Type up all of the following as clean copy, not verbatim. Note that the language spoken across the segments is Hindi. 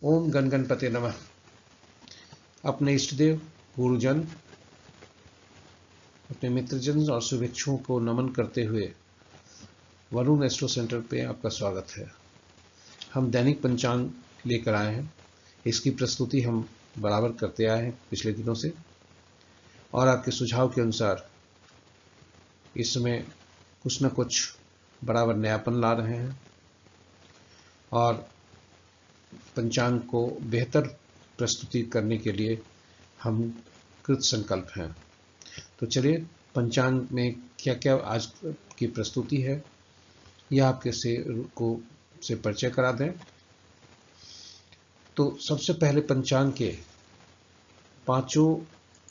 ओम गण गणपते नमः। अपने इष्टदेव, गुरुजन, अपने मित्रजन और शुभेच्छुओं को नमन करते हुए वरुण एस्ट्रो सेंटर पे आपका स्वागत है। हम दैनिक पंचांग लेकर आए हैं। इसकी प्रस्तुति हम बराबर करते आए हैं पिछले दिनों से, और आपके सुझाव के अनुसार इसमें कुछ न कुछ बराबर नयापन ला रहे हैं और पंचांग को बेहतर प्रस्तुति करने के लिए हम कृत संकल्प हैं। तो चलिए, पंचांग में क्या क्या आज की प्रस्तुति है यह आपके से परिचय करा दें। तो सबसे पहले पंचांग के पांचों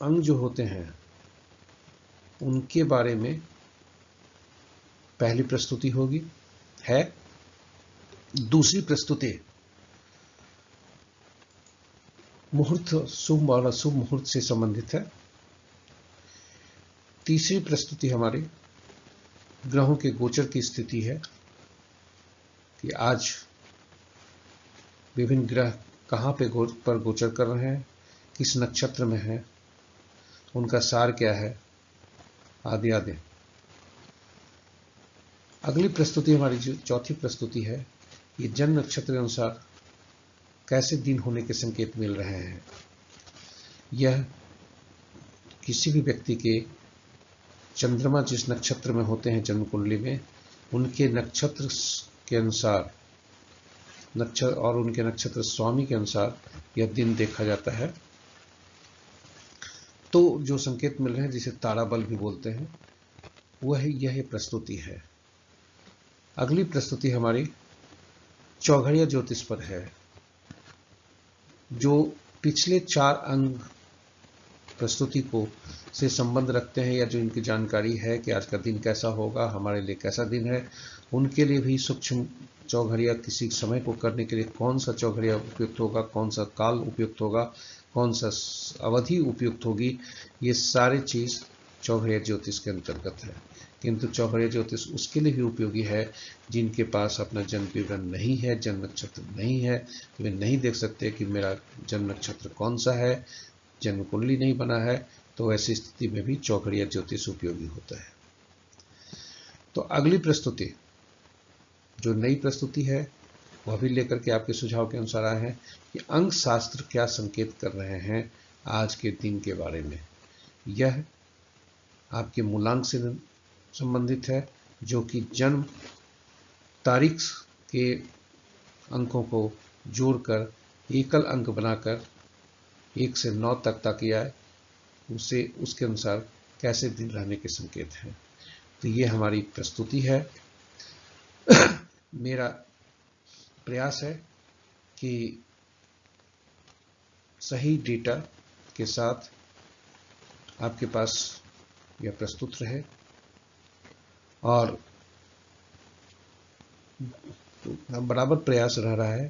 अंग जो होते हैं उनके बारे में पहली प्रस्तुति होगी है। दूसरी प्रस्तुति मुहूर्त, शुभ और अशुभ मुहूर्त से संबंधित है। तीसरी प्रस्तुति हमारी ग्रहों के गोचर की स्थिति है कि आज विभिन्न ग्रह कहाँ पर गोचर कर रहे हैं, किस नक्षत्र में हैं, उनका सार क्या है, आदि आदि। अगली प्रस्तुति हमारी जो चौथी प्रस्तुति है, ये जन्म नक्षत्र के अनुसार कैसे दिन होने के संकेत मिल रहे हैं। यह किसी भी व्यक्ति के चंद्रमा जिस नक्षत्र में होते हैं जन्म कुंडली में, उनके नक्षत्र के अनुसार और उनके नक्षत्र स्वामी के अनुसार यह दिन देखा जाता है। तो जो संकेत मिल रहे हैं, जिसे तारा बल भी बोलते हैं, वह यह प्रस्तुति है। अगली प्रस्तुति हमारी चौघड़िया ज्योतिष पर है। जो पिछले 4 अंग प्रस्तुति को से संबंध रखते हैं या जो इनकी जानकारी है कि आज का दिन कैसा होगा, हमारे लिए कैसा दिन है, उनके लिए भी सूक्ष्म चौघड़िया किसी समय को करने के लिए कौन सा चौघड़िया उपयुक्त होगा, कौन सा काल उपयुक्त होगा, कौन सा अवधि उपयुक्त होगी, ये सारी चीज चौघड़िया ज्योतिष के अंतर्गत है। किंतु चौघड़िया ज्योतिष उसके लिए भी उपयोगी है जिनके पास अपना जन्म विवरण नहीं है, जन्म नक्षत्र नहीं है, तो वे नहीं देख सकते कि मेरा जन्म नक्षत्र कौन सा है, जन्म कुंडली नहीं बना है, तो ऐसी स्थिति में भी चौघड़िया ज्योतिष उपयोगी होता है। तो अगली प्रस्तुति जो नई प्रस्तुति है वह भी लेकर के आपके सुझाव के अनुसार आए हैं कि अंक शास्त्र क्या संकेत कर रहे हैं आज के दिन के बारे में। यह आपके मूलांक से संबंधित है, जो कि जन्म तारीख के अंकों को जोड़कर एकल अंक बनाकर 1 से 9 तक ताकि आए, उसके अनुसार कैसे दिन रहने के संकेत हैं। तो ये हमारी प्रस्तुति है। मेरा प्रयास है कि सही डेटा के साथ आपके पास यह प्रस्तुत रहे और बराबर प्रयास रह रहा है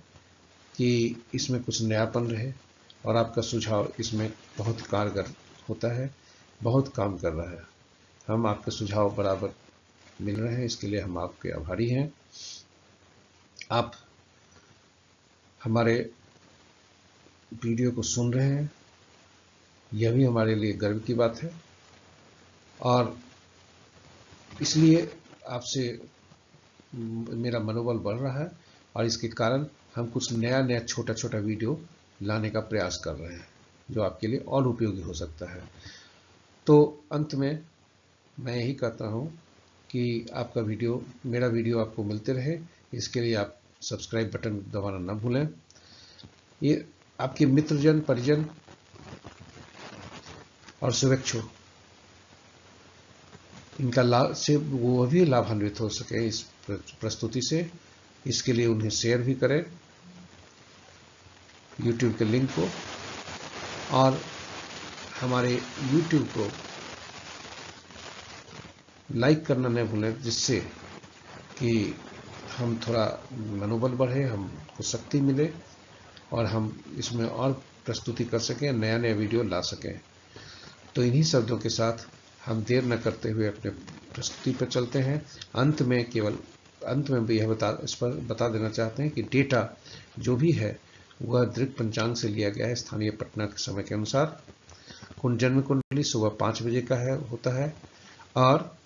कि इसमें कुछ नयापन रहे और आपका सुझाव इसमें बहुत कारगर होता है, बहुत काम कर रहा है। हम आपके सुझाव बराबर मिल रहे हैं, इसके लिए हम आपके आभारी हैं। आप हमारे वीडियो को सुन रहे हैं, यह भी हमारे लिए गर्व की बात है और इसलिए आपसे मेरा मनोबल बढ़ रहा है और इसके कारण हम कुछ नया छोटा छोटा वीडियो लाने का प्रयास कर रहे हैं जो आपके लिए और उपयोगी हो सकता है। तो अंत में मैं यही कहता हूँ कि आपका मेरा वीडियो आपको मिलते रहे, इसके लिए आप सब्सक्राइब बटन दबाना न भूलें। ये आपके मित्रजन, परिजन और शुभेच्छु इनका लाभ से वो भी लाभान्वित हो सके इस प्रस्तुति से, इसके लिए उन्हें शेयर भी करें YouTube के लिंक को, और हमारे YouTube को लाइक करना न भूलें, जिससे कि हम थोड़ा मनोबल बढ़े, हमको शक्ति मिले और हम इसमें और प्रस्तुति कर सकें, नया वीडियो ला सकें। तो इन्हीं शब्दों के साथ हम देर न करते हुए अपने प्रस्तुति पर चलते हैं। अंत में भी यह बता देना चाहते हैं कि डेटा जो भी है वह दृक पंचांग से लिया गया है स्थानीय पटना के समय के अनुसार। जन्म कुंडली सुबह 5 बजे का होता है और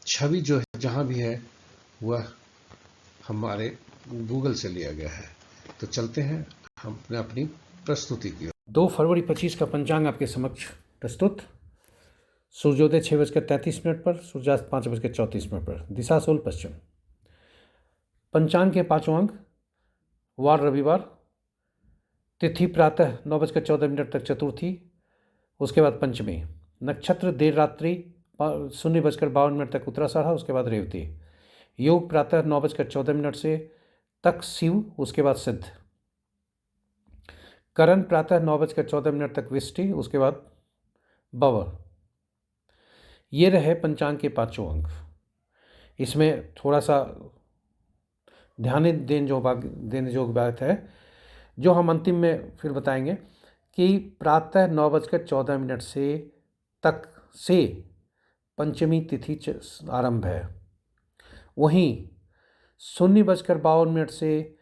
छवि जो है जहां भी है वह हमारे गूगल से लिया गया है। तो चलते हैं हम अपनी प्रस्तुति की ओर। 2 फरवरी 25 का पंचांग आपके समक्ष प्रस्तुत। सूर्योदय 6:33 पर, सूर्यास्त 5:34 पर, दिशा सोल पश्चिम। पंचांग के 5 अंक: वार रविवार, तिथि प्रातः 9:14 तक चतुर्थी, उसके बाद पंचमी, नक्षत्र देर रात्रि 0:52 तक उत्तराषाढ़ा, उसके बाद रेवती, योग प्रातः 9:14 से तक शिव, उसके बाद सिद्ध, करण प्रातः 9:14 तक विष्टि, उसके बाद बवर। ये रहे पंचांग के 5 अंक। इसमें थोड़ा सा ध्यान देने जो बात है, जो हम अंतिम में फिर बताएंगे कि प्रातः 9:14 से तक से पंचमी तिथि आरंभ है। वहीं 0:52 से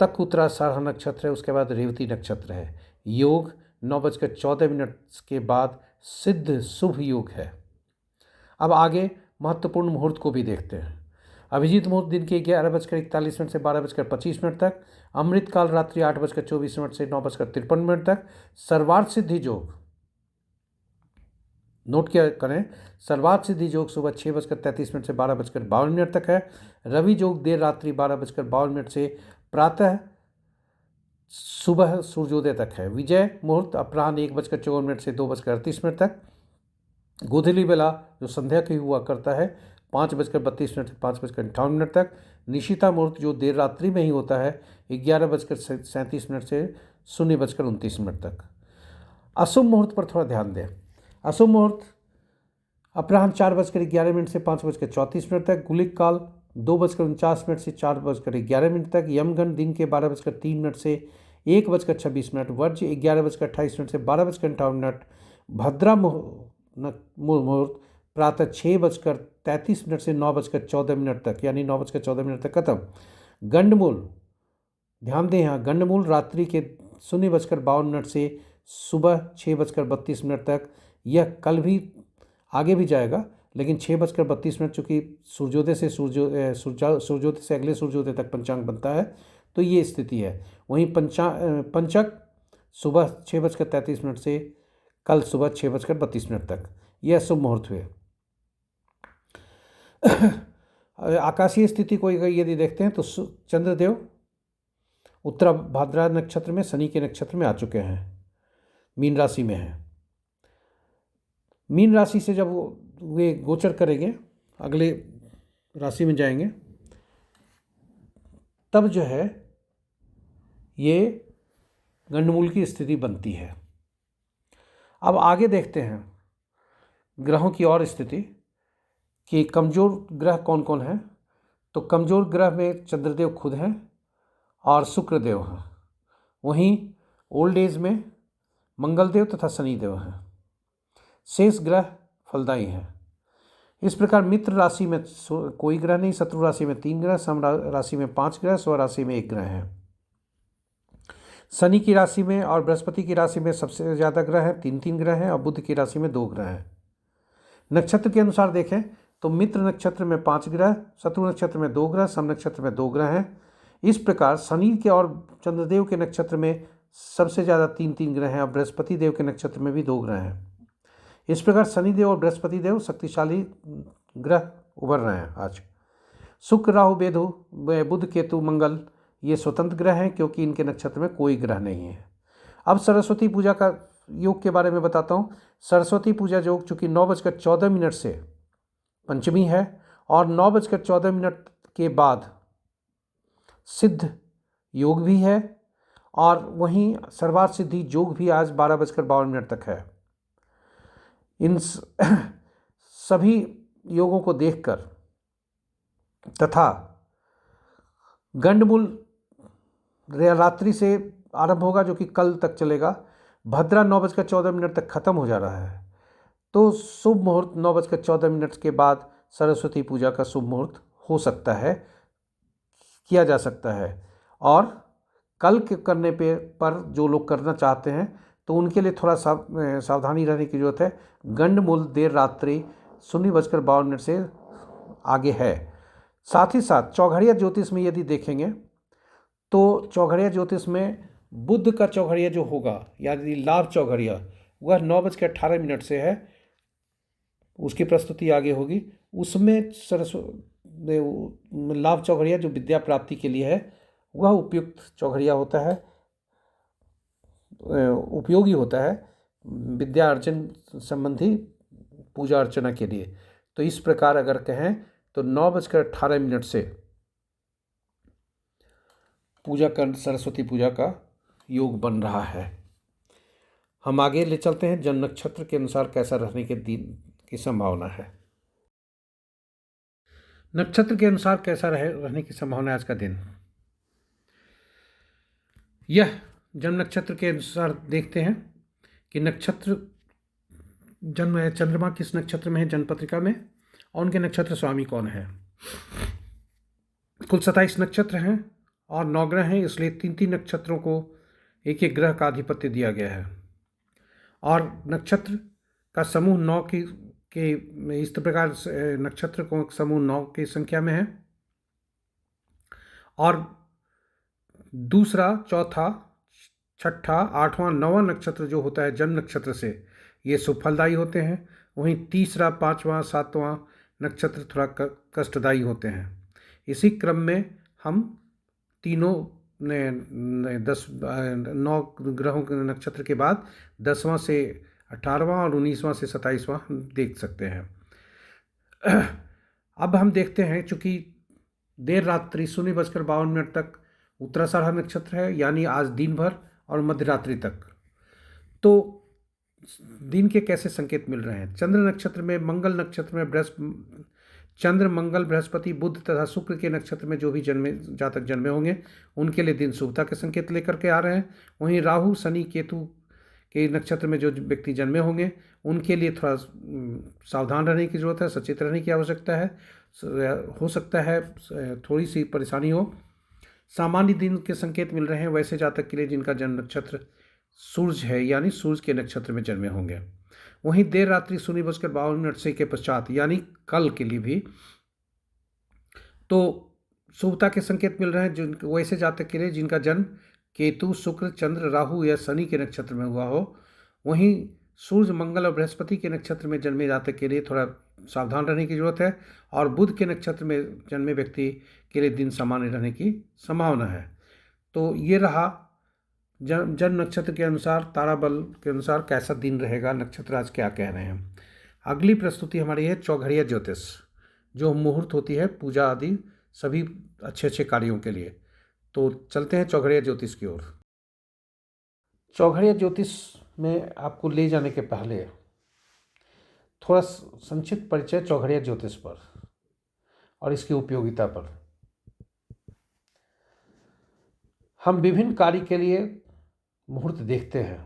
तक उत्तराषाढ़ा नक्षत्र है, उसके बाद रेवती नक्षत्र है। योग 9:14 के बाद सिद्ध शुभ योग है। अब आगे महत्वपूर्ण मुहूर्त को भी देखते हैं। अभिजीत मुहूर्त दिन के 11:41 से 12:25 तक, अमृतकाल रात्रि 8:24 से 9:53 तक, सर्वार्थ सिद्धि योग, नोट क्या करें, सर्वार्थ सिद्धि योग सुबह 6:33 से 12:52 तक है। रवि योग देर रात्रि 12:52 से प्रातः सुबह सूर्योदय तक है। विजय मुहूर्त अपराह्न 1:54 से 2:38 तक। गोधूली बेला जो संध्या की हुआ करता है 5:32 से 5:58 तक। निशिता मुहूर्त जो देर रात्रि में ही होता है 11:37 से 0:29 तक। अशुभ मुहूर्त पर थोड़ा ध्यान दें। अशुभ मुहूर्त अपराह्न 4:11 से 5:34 तक। गुलिक काल 2:49 से 4:11 तक। यमगंड दिन के 12:03 से 1:26। वर्ज्य 11:28 से 12:58। भद्रा मुहूर्त प्रातः 6:33 से 9:14 तक, यानी 9:14 तक खत्म। गंडमूल, ध्यान दें यहाँ, गंडमूल रात्रि के 0:52 से सुबह 6:32 तक। यह कल भी आगे भी जाएगा, लेकिन 6:32 चूँकि सूर्योदय से अगले सूर्योदय तक पंचांग बनता है, तो ये स्थिति है। वहीं पंचक सुबह 6:33 से कल सुबह 6:32 तक। यह शुभ मुहूर्त हुए। आकाशीय स्थिति को यदि देखते हैं तो चंद्रदेव उत्तरा भाद्रा नक्षत्र में, शनि के नक्षत्र में आ चुके हैं, मीन राशि में हैं। मीन राशि से जब वे गोचर करेंगे, अगले राशि में जाएंगे, तब जो है ये गंडमूल की स्थिति बनती है। अब आगे देखते हैं ग्रहों की और स्थिति कि कमज़ोर ग्रह कौन कौन हैं। तो कमज़ोर ग्रह में चंद्रदेव खुद हैं और शुक्रदेव हैं। वहीं ओल्ड एज में मंगलदेव तथा शनिदेव हैं। शेष ग्रह फलदायी हैं। इस प्रकार मित्र राशि में कोई ग्रह नहीं, शत्रु राशि में 3 ग्रह, सम राशि में 5 ग्रह, स्व राशि में 1 ग्रह है। शनि की राशि में और बृहस्पति की राशि में सबसे ज़्यादा ग्रह हैं, 3 ग्रह हैं, और बुध की राशि में 2 ग्रह हैं। नक्षत्र के अनुसार देखें तो मित्र नक्षत्र में 5 ग्रह, शत्रु नक्षत्र में 2 ग्रह, सम नक्षत्र में 2 ग्रह हैं। इस प्रकार शनि के और चंद्रदेव के नक्षत्र में सबसे ज़्यादा 3 ग्रह हैं, और बृहस्पति देव के नक्षत्र में भी 2 ग्रह हैं। इस प्रकार शनिदेव और बृहस्पति देव शक्तिशाली ग्रह उभर रहे हैं आज। शुक्र, राहु, केतु, बुध, केतु, मंगल ये स्वतंत्र ग्रह हैं, क्योंकि इनके नक्षत्र में कोई ग्रह नहीं है। अब सरस्वती पूजा का योग के बारे में बताता हूँ। सरस्वती पूजा योग चूँकि 9:14 से पंचमी है, और 9:14 के बाद सिद्ध योग भी है, और वहीं सर्वार्थ सिद्धि योग भी आज 12:52 तक है। इन सभी योगों को देखकर तथा गंडमूल रात्रि से आरंभ होगा, जो कि कल तक चलेगा। भद्रा 9:14 तक खत्म हो जा रहा है, तो शुभ मुहूर्त 9:14 के बाद सरस्वती पूजा का शुभ मुहूर्त हो सकता है, किया जा सकता है। और कल के करने पर जो लोग करना चाहते हैं तो उनके लिए थोड़ा सावधानी रहने की ज़रूरत है। गंडमूल देर रात्रि 0:52 से आगे है। साथ ही साथ चौघड़िया ज्योतिष में यदि देखेंगे तो चौघड़िया ज्योतिष में बुध का चौघड़िया जो होगा यानी लाभ चौघड़िया वह 9:18 से है, उसकी प्रस्तुति आगे होगी। उसमें लाभ चौघड़िया जो विद्या प्राप्ति के लिए है वह उपयुक्त चौघड़िया होता है, उपयोगी होता है विद्या अर्जन संबंधी पूजा अर्चना के लिए। तो इस प्रकार अगर कहें तो 9:18 से पूजा कर सरस्वती पूजा का योग बन रहा है। हम आगे ले चलते हैं। जन्म नक्षत्र के अनुसार कैसा रहने के दिन की संभावना है। नक्षत्र के अनुसार कैसा रहने की संभावना है आज का दिन। यह जन्म नक्षत्र के अनुसार देखते हैं कि नक्षत्र जन्म है, चंद्रमा किस नक्षत्र में है जन्म पत्रिका में, और उनके नक्षत्र स्वामी कौन है। कुल 27 नक्षत्र हैं और 9 ग्रह हैं, इसलिए 3-3 नक्षत्रों को एक एक ग्रह का आधिपत्य दिया गया है। और नक्षत्र का समूह 9 के इस प्रकार नक्षत्र को समूह 9 की संख्या में है। और दूसरा, चौथा, छठा, 8वां, 9वां नक्षत्र जो होता है जन्म नक्षत्र से, ये सुफलदायी होते हैं। वहीं तीसरा, 5वां, 7वां नक्षत्र थोड़ा कष्टदायी होते हैं। इसी क्रम में हम तीनों 9 ग्रहों के नक्षत्र के बाद 10वां से 18वां और 19वां से 27वां देख सकते हैं। अब हम देखते हैं, चूंकि देर रात्रि 0:52 तक उत्तराषाढ़ नक्षत्र है, यानी आज दिन भर और मध्यरात्रि तक, तो दिन के कैसे संकेत मिल रहे हैं। चंद्र नक्षत्र में, मंगल नक्षत्र में चंद्र, मंगल, बृहस्पति, बुध तथा शुक्र के नक्षत्र में जो भी जातक जन्मे होंगे उनके लिए दिन शुभता के संकेत लेकर के आ रहे हैं। वहीं राहु, शनि, केतु के नक्षत्र में जो व्यक्ति जन्मे होंगे उनके लिए थोड़ा सावधान रहने की जरूरत है, सचेत रहने की आवश्यकता है। हो सकता है थोड़ी सी परेशानी हो। सामान्य दिन के संकेत मिल रहे हैं वैसे जातक के लिए जिनका जन्म नक्षत्र सूर्य है, यानी सूर्य के नक्षत्र में जन्मे होंगे। वहीं देर रात्रि 0:52 से के पश्चात, यानी कल के लिए भी तो शुभता के संकेत मिल रहे हैं जिन वैसे जातक के लिए जिनका जन्म केतु, शुक्र, चंद्र, राहु या शनि के नक्षत्र में हुआ हो। वहीं सूर्य, मंगल और बृहस्पति के नक्षत्र में जन्मे जातक के लिए थोड़ा सावधान रहने की जरूरत है। और बुध के नक्षत्र में जन्मे व्यक्ति के लिए दिन सामान्य रहने की संभावना है। तो ये रहा जन्म नक्षत्र के अनुसार, ताराबल के अनुसार कैसा दिन रहेगा, नक्षत्र आज क्या कह रहे हैं। अगली प्रस्तुति हमारी है चौघड़िया ज्योतिष, जो मुहूर्त होती है पूजा आदि सभी अच्छे अच्छे कार्यों के लिए। तो चलते हैं चौघड़िया ज्योतिष की ओर। चौघड़िया ज्योतिष में आपको ले जाने के पहले थोड़ा संक्षिप्त परिचय चौघड़िया ज्योतिष पर और इसकी उपयोगिता पर। हम विभिन्न कार्य के लिए मुहूर्त देखते हैं।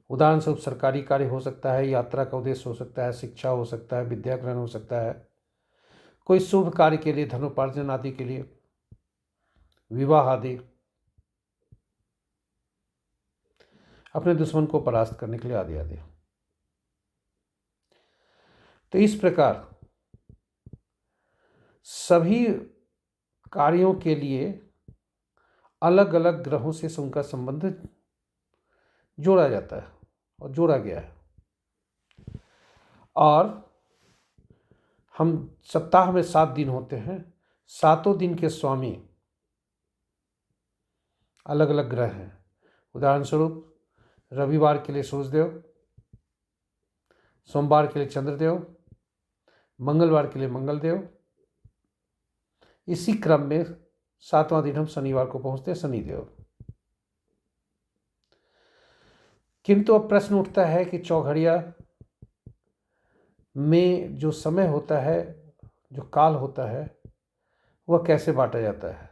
उदाहरण स्वरूप सरकारी कार्य हो सकता है, यात्रा का उद्देश्य हो सकता है, शिक्षा हो सकता है, विद्या ग्रहण हो सकता है, कोई शुभ कार्य के लिए, धनोपार्जन आदि के लिए, विवाह आदि, अपने दुश्मन को परास्त करने के लिए आदि आदि। तो इस प्रकार सभी कार्यों के लिए अलग अलग ग्रहों से उनका संबंध जोड़ा जाता है और जोड़ा गया है। और हम सप्ताह में 7 दिन होते हैं, 7 दिन के स्वामी अलग अलग ग्रह हैं। उदाहरण स्वरूप रविवार के लिए सूर्यदेव, सोमवार के लिए चंद्रदेव, मंगलवार के लिए मंगलदेव। इसी क्रम में 7वां दिन हम शनिवार को पहुंचते हैं, शनिदेव। किंतु अब प्रश्न उठता है कि चौघड़िया में जो समय होता है, जो काल होता है, वह कैसे बांटा जाता है।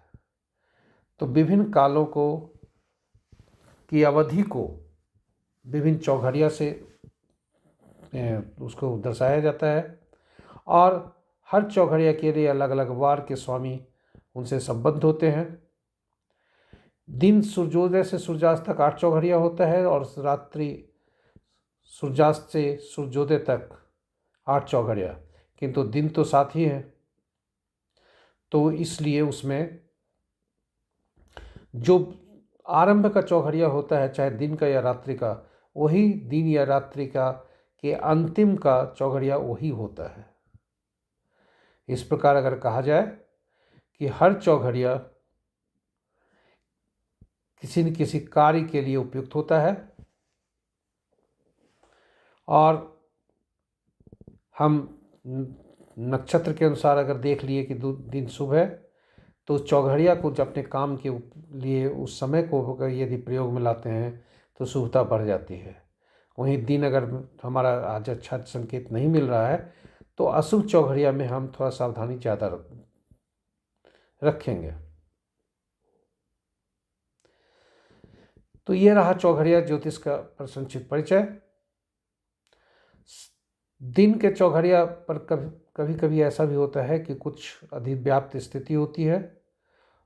तो विभिन्न कालों को की अवधि को विभिन्न चौघड़िया से उसको दर्शाया जाता है। और हर चौघड़िया के लिए अलग अलग वार के स्वामी उनसे संबद्ध होते हैं। दिन सूर्योदय से सूर्यास्त तक 8 चौघड़िया होता है और रात्रि सूर्यास्त से सूर्योदय तक 8 चौघड़िया, किंतु दिन तो 7 ही है, तो इसलिए उसमें जो आरंभ का चौघड़िया होता है, चाहे दिन का या रात्रि का, वही दिन या रात्रि का के अंतिम का चौघड़िया वही होता है। इस प्रकार अगर कहा जाए कि हर चौघड़िया किसी न किसी कार्य के लिए उपयुक्त होता है, और हम नक्षत्र के अनुसार अगर देख लिए कि दिन शुभ है, तो चौघड़िया को जब अपने काम के लिए उस समय को यदि प्रयोग में लाते हैं तो शुभता बढ़ जाती है। वहीं दिन अगर हमारा आज अच्छा संकेत नहीं मिल रहा है तो अशुभ चौघड़िया में हम थोड़ा सावधानी ज़्यादा रखेंगे। तो ये रहा चौघड़िया ज्योतिष का संक्षिप्त परिचय। दिन के चौघड़िया पर कभी कभी ऐसा भी होता है कि कुछ अधिव्याप्त स्थिति होती है,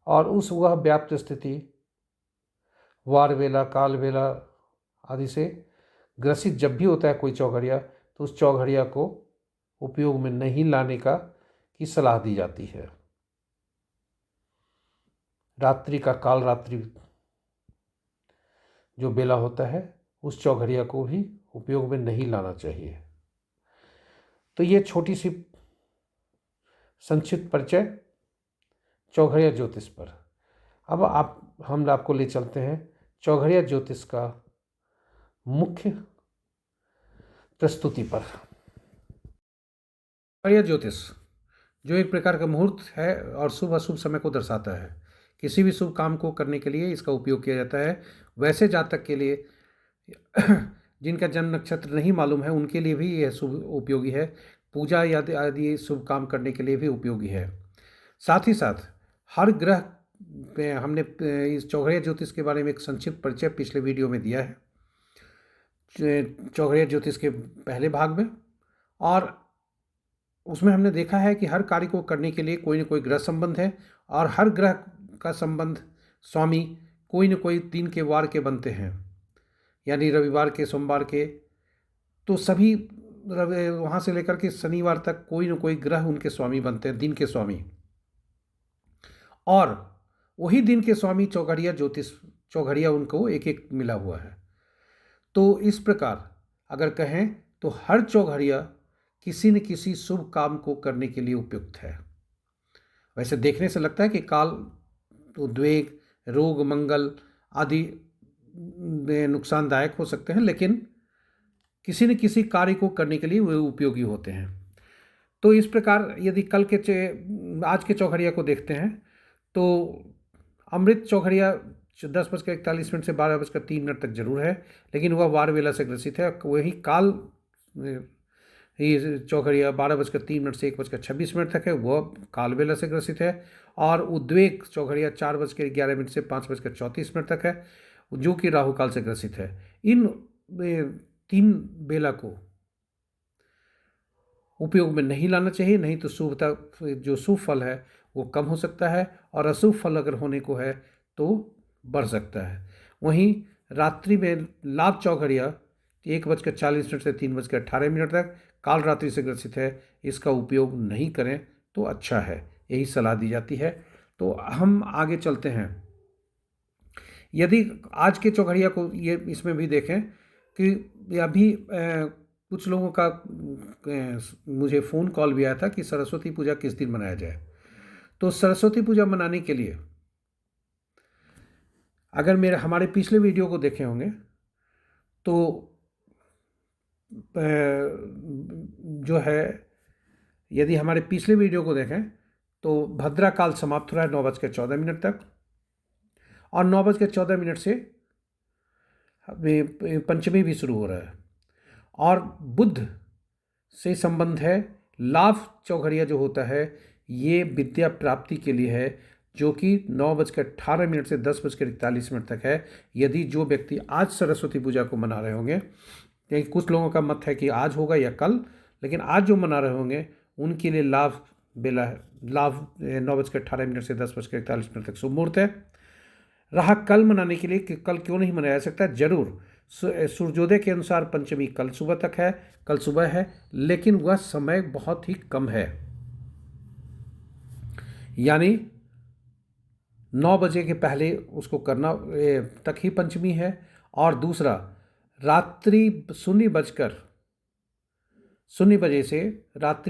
और वह व्याप्त स्थिति वार वेला, काल वेला आदि से ग्रसित जब भी होता है कोई चौघड़िया, तो उस चौघड़िया को उपयोग में नहीं लाने की सलाह दी जाती है। रात्रि का काल रात्रि जो बेला होता है, उस चौघड़िया को भी उपयोग में नहीं लाना चाहिए। तो ये छोटी सी संक्षिप्त परिचय चौघड़िया ज्योतिष पर। अब हम आपको ले चलते हैं चौघड़िया ज्योतिष का मुख्य प्रस्तुति पर। चौघड़िया ज्योतिष जो एक प्रकार का मुहूर्त है और शुभ अशुभ समय को दर्शाता है। किसी भी शुभ काम को करने के लिए इसका उपयोग किया जाता है। वैसे जातक के लिए जिनका जन्म नक्षत्र नहीं मालूम है, उनके लिए भी यह शुभ उपयोगी है। पूजा आदि शुभ काम करने के लिए भी उपयोगी है। साथ ही साथ हर ग्रह पे हमने इस चौघड़िया ज्योतिष के बारे में एक संक्षिप्त परिचय पिछले वीडियो में दिया है, चौघड़िया ज्योतिष के पहले भाग में, और उसमें हमने देखा है कि हर कार्य को करने के लिए कोई न कोई ग्रह संबंध है, और हर ग्रह का संबंध स्वामी कोई न कोई दिन के वार के बनते हैं, यानी रविवार के, सोमवार के, तो सभी वहाँ से लेकर के शनिवार तक कोई न कोई ग्रह उनके स्वामी बनते हैं, दिन के स्वामी। और वही दिन के स्वामी चौघड़िया ज्योतिष, चौघड़िया उनको एक एक मिला हुआ है। तो इस प्रकार अगर कहें तो हर चौघड़िया किसी न किसी शुभ काम को करने के लिए उपयुक्त है। वैसे देखने से लगता है कि काल, उद्वेग, रोग, मंगल आदि नुकसानदायक हो सकते हैं, लेकिन किसी न किसी कार्य को करने के लिए वे उपयोगी होते हैं। तो इस प्रकार यदि आज के चौघड़िया को देखते हैं तो अमृत चौघड़िया 10:41 से 12:03 तक जरूर है, लेकिन वह वार वेला से ग्रसित है। वही काल ये चौघड़िया 12:03 से 1:26 तक है, वह काल वेला से ग्रसित है। और उद्वेग चौघड़िया 4:11 से 5:34 तक है, जो कि राहु काल से ग्रसित है। इन 3 बेला को उपयोग में नहीं लाना चाहिए, नहीं तो शुभता, जो शुभ फल है वो कम हो सकता है, और अशुभ फल अगर होने को है तो बढ़ सकता है। वहीं रात्रि में लाभ चौघड़िया 1:40 से 3:18 तक काल रात्रि से ग्रसित है, इसका उपयोग नहीं करें तो अच्छा है, यही सलाह दी जाती है। तो हम आगे चलते हैं। यदि आज के चौघड़िया को ये इसमें भी देखें कि अभी कुछ लोगों का मुझे फ़ोन कॉल भी आया था कि सरस्वती पूजा किस दिन मनाया जाए। तो सरस्वती पूजा मनाने के लिए अगर हमारे पिछले वीडियो को देखे होंगे तो जो है, यदि हमारे पिछले वीडियो को देखें तो भद्रा काल समाप्त हो रहा है 9:14 तक, और 9:14 से पंचमी भी शुरू हो रहा है, और बुध से संबंध है। लाभ चौघड़िया जो होता है ये विद्या प्राप्ति के लिए है, जो कि 9:18 से 10:41 तक है। यदि जो व्यक्ति आज सरस्वती पूजा को मना रहे होंगे, कुछ लोगों का मत है कि आज होगा या कल, लेकिन आज जो मना रहे होंगे उनके लिए लाभ बेला लाभ 9:18 से 10:41 तक शुभ मुहूर्त है। रहा कल मनाने के लिए कि कल क्यों नहीं मनाया जा सकता, जरूर सूर्योदय के अनुसार पंचमी कल सुबह तक है, कल सुबह है, लेकिन वह समय बहुत ही कम है, यानी 9 बजे के पहले उसको करना तक ही पंचमी है। और दूसरा, रात्रि 0 बजे से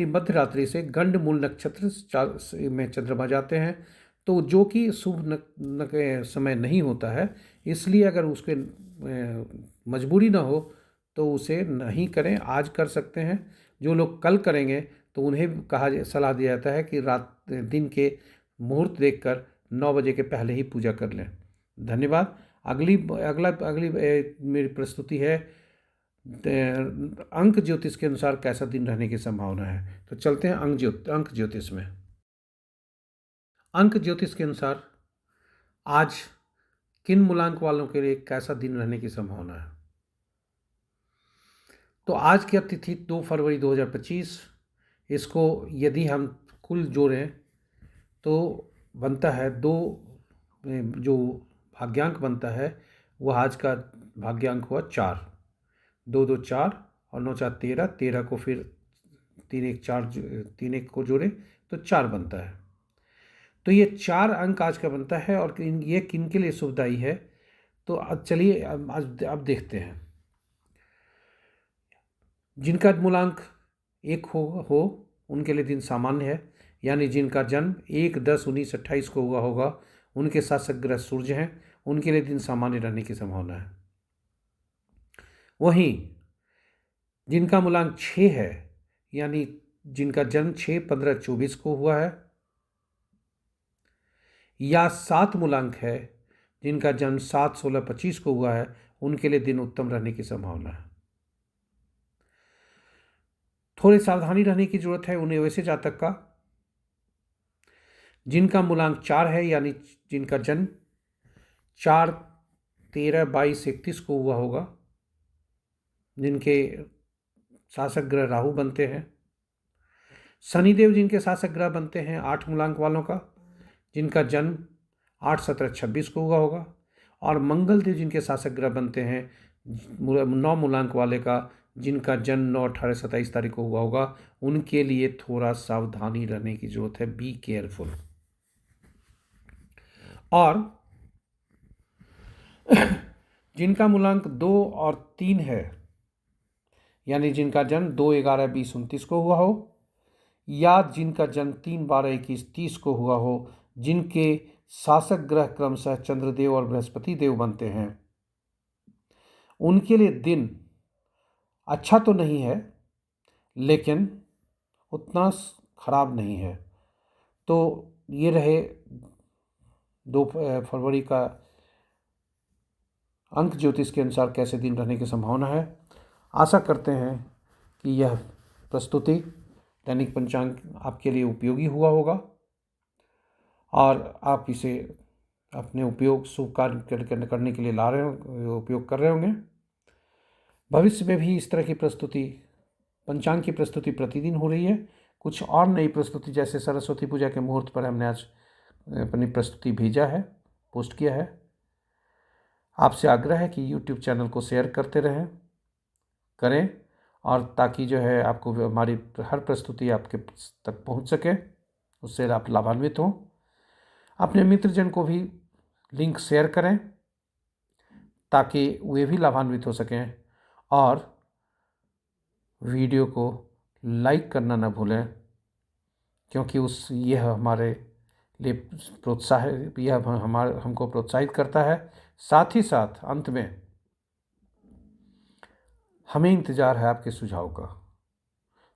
मध्य रात्रि से गंडमूल नक्षत्र में चंद्रमा जाते हैं, तो जो कि शुभ समय नहीं होता है। इसलिए अगर उसके मजबूरी ना हो तो उसे नहीं करें, आज कर सकते हैं। जो लोग कल करेंगे तो उन्हें सलाह दिया जाता है कि दिन के मुहूर्त देखकर 9 बजे के पहले ही पूजा कर लें। धन्यवाद। अगली मेरी प्रस्तुति है अंक ज्योतिष के अनुसार कैसा दिन रहने की संभावना है। तो चलते हैं अंक ज्योतिष में। अंक ज्योतिष के अनुसार आज किन मूलांक वालों के लिए कैसा दिन रहने की संभावना है। तो आज की तिथि 2 फरवरी 2025। इसको यदि हम कुल जोड़ें तो बनता है 2, जो भाग्यांक बनता है वह आज का भाग्यांक हुआ 4। 2 2 4 और 9 4 13, 13 को फिर 3 1 4 3 1 को जोड़े तो 4 बनता है। तो ये 4 अंक आज का बनता है। और ये किन के लिए सुखदायी है, तो चलिए अब देखते हैं। जिनका मूलांक 1 हो उनके लिए दिन सामान्य है, यानी जिनका जन्म 1 10 19 28 को हुआ होगा, उनके शासक ग्रह सूर्य हैं, उनके लिए दिन सामान्य रहने की संभावना है। वहीं जिनका मूलांक 6 है, यानी जिनका जन्म 6 15 24 को हुआ है, या 7 मूलांक है, जिनका जन्म 7 16 25 को हुआ है, उनके लिए दिन उत्तम रहने की संभावना है। थोड़ी सावधानी रहने की जरूरत है उन्हें वैसे जातक का। जिनका मूलांक 4 है, यानी जिनका जन्म 4 13 22 31 को हुआ होगा, जिनके शासक ग्रह राहु बनते हैं। शनिदेव जिनके शासक ग्रह बनते हैं 8 मूलांक वालों का, जिनका जन्म 8 17 26 को हुआ होगा। और मंगल देव जिनके शासक ग्रह बनते हैं 9 मूलांक वाले का, जिनका जन्म 9 18 27 तारीख को हुआ होगा, उनके लिए थोड़ा सावधानी रहने की जरूरत है। Be careful. और जिनका मूलांक 2 और 3 है, यानी जिनका जन्म 2 11 20 29 को हुआ हो, या जिनका जन्म 3 12 21 30 को हुआ हो, जिनके शासक ग्रह क्रमशः चंद्रदेव और बृहस्पति देव बनते हैं, उनके लिए दिन अच्छा तो नहीं है, लेकिन उतना खराब नहीं है। तो ये रहे 2 फरवरी का अंक ज्योतिष के अनुसार कैसे दिन रहने की संभावना है। आशा करते हैं कि यह प्रस्तुति दैनिक पंचांग आपके लिए उपयोगी हुआ होगा और आप इसे अपने उपयोग शुभ कार्य करने के लिए उपयोग कर रहे होंगे। भविष्य में भी इस तरह की प्रस्तुति, पंचांग की प्रस्तुति प्रतिदिन हो रही है। कुछ और नई प्रस्तुति, जैसे सरस्वती पूजा के मुहूर्त पर हमने आज अपनी प्रस्तुति भेजा है, पोस्ट किया है। आपसे आग्रह है कि YouTube चैनल को शेयर करते करें, और ताकि जो है आपको हमारी हर प्रस्तुति आपके तक पहुंच सके, उससे आप लाभान्वित हों। अपने मित्रजन को भी लिंक शेयर करें ताकि वे भी लाभान्वित हो सकें, और वीडियो को लाइक करना न भूलें, क्योंकि यह हमारे लिए हमको प्रोत्साहित करता है। साथ ही साथ अंत में हमें इंतज़ार है आपके सुझाव का।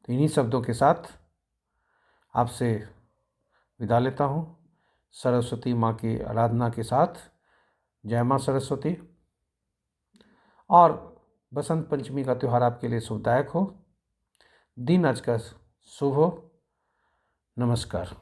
तो इन्हीं शब्दों के साथ आपसे विदा लेता हूँ, सरस्वती माँ की आराधना के साथ। जय माँ सरस्वती। और बसंत पंचमी का त्यौहार आपके लिए शुभदायक हो। दिन आज का शुभ हो। नमस्कार।